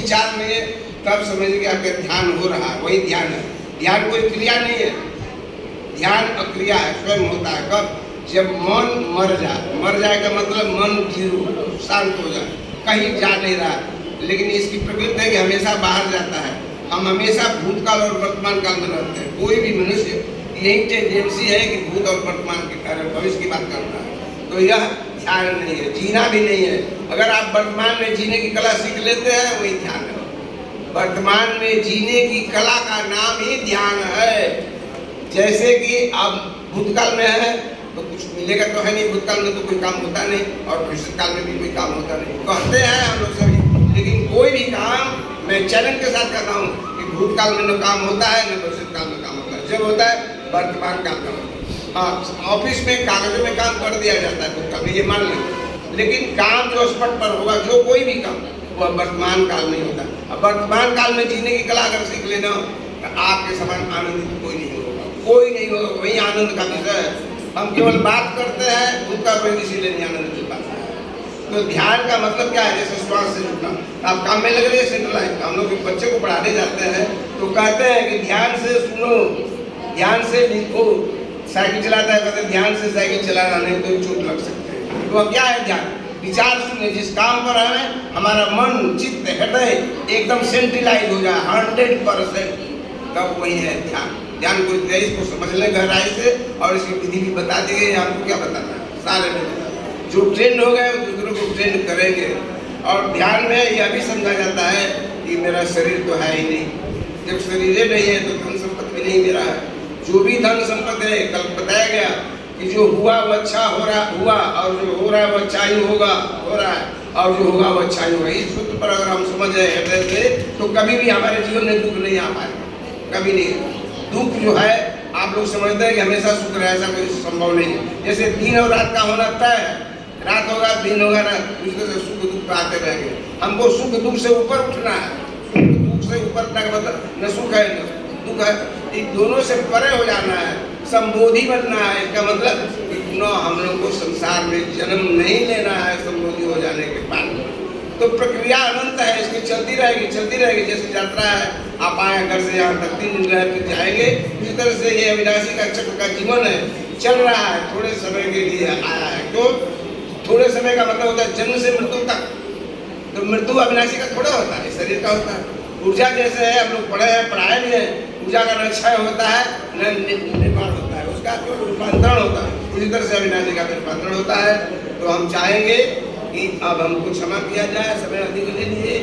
विचार नहीं है तब समझिए कि आपका ध्यान हो रहा है, वही ध्यान है। ध्यान कोई क्रिया नहीं है, ध्यान और क्रिया है, स्वयं होता है। कब? जब मन मर जाए। मर जाए का मतलब मन जीरो, शांत हो जाए, कहीं जा नहीं रहा। लेकिन इसकी प्रकृति है कि हमेशा बाहर जाता है। हम हमेशा भूतकाल और वर्तमान काल में रहते हैं। कोई भी मनुष्य यही टेंडेंसी है कि भूत और वर्तमान के कारण भविष्य की बात करता है। तो यह ध्यान नहीं है, जीना भी नहीं है। अगर आप वर्तमान में जीने की कला सीख लेते हैं, वही ध्यान है। वर्तमान में जीने की कला का नाम ही ध्यान है। जैसे कि आप भूतकाल में है तो कुछ मिलेगा तो है नहीं, भूतकाल में तो कोई काम होता नहीं, और भविष्य काल में भी कोई काम होता नहीं। कहते हैं हम लोग सभी, लेकिन कोई भी काम मैं चैलेंज के साथ कहता हूँ कि भूतकाल में न काम होता है, न भविष्य काल में काम होता है। जब होता है वर्तमान काल में। हाँ, ऑफिस में कागजों में काम कर दिया जाता है भूतकाल में, ये मान लीजिए, लेकिन काम जो स्पष्ट पर होगा, जो कोई भी काम, वह वर्तमान काल में होता है। अब वर्तमान काल में जीने की कला अगर सीख लेना तो आपके समान आनंदित कोई नहीं होगा, कोई नहीं होगा। वही आनंद का विषय है। हम केवल बात करते हैं, भूतकाल पर इसीलिए नहीं आनंद मिल पाता है। तो ध्यान का मतलब क्या है? जैसे श्वास से जुड़ना। आप काम में लग रहे हैं सेंट्रलाइज, हम लोग बच्चे को पढ़ाने जाते हैं तो कहते हैं कि ध्यान से सुनो, ध्यान से लिखो। साइकिल चलाता है, कहते ध्यान से साइकिल चलाना, नहीं तो चोट लग सकते है। तो क्या है ध्यान? विचार सुनिए, जिस काम पर हमें हमारा मन, चित्त, हृदय एकदम सेंट्रलाइज हो जाए 100%, तब वही है ध्यान। ध्यान को इसको समझ लें गहराई से, और इसकी विधि भी बता दी गई। आपको क्या बताना है? सारे में जो ट्रेंड हो गए दूसरों को ट्रेंड करेंगे। और ध्यान में यह भी समझा जाता है कि मेरा शरीर तो है ही नहीं। जब शरीर नहीं है तो धन संपत्ति भी नहीं मेरा है। जो भी धन संपत्ति है, कल बताया गया कि जो हुआ वो अच्छा हो रहा हुआ, और जो हो रहा है वो अच्छा ही होगा, हो रहा है, और जो होगा वो अच्छा ही होगा। इस सूत्र पर अगर हम समझ जाए हृदय से, तो कभी भी हमारे जीवन में दुख नहीं आ पाएगा, कभी नहीं। दुख जो है, आप लोग समझते हैं कि हमेशा सुख रहे, ऐसा कोई संभव नहीं है। जैसे दिन और रात का होना तय है, रात होगा दिन होगा ना, उसके से सुख दुख आते रहेंगे। हमको सुख दुख से ऊपर उठना है। सुख दुख से ऊपर उठने का मतलब न सुख है न दुख है, इन दोनों से परे हो जाना है, संबोधि बनना है। इसका मतलब पुनः हम लोग को संसार में जन्म नहीं लेना है संबोधि हो जाने के बाद। तो प्रक्रिया अनंत है, इसकी चलती रहेगी, चलती रहेगी। जैसे यात्रा है, आप आए घर से यहाँ तक 3 दिन रह के जाएंगे, इसी तरह से ये अविनाशी का चक्र का जीवन है, चल रहा है, थोड़े समय के लिए आया है। तो थोड़े समय का मतलब होता है जन्म से मृत्यु तक। तो मृत्यु अविनाशी का थोड़ा होता है, शरीर का होता है। ऊर्जा जैसे है, हम लोग पढ़े हैं, पढ़ाए भी हैं, ऊर्जा का न क्षय होता है न निर्माण होता है, उसका केवल रूपांतरण होता है। उसी तरह से अविनाशी का रूपांतरण होता है। तो हम चाहेंगे कि अब हमको क्षमा किया जाए, समय अधिक ले लिए।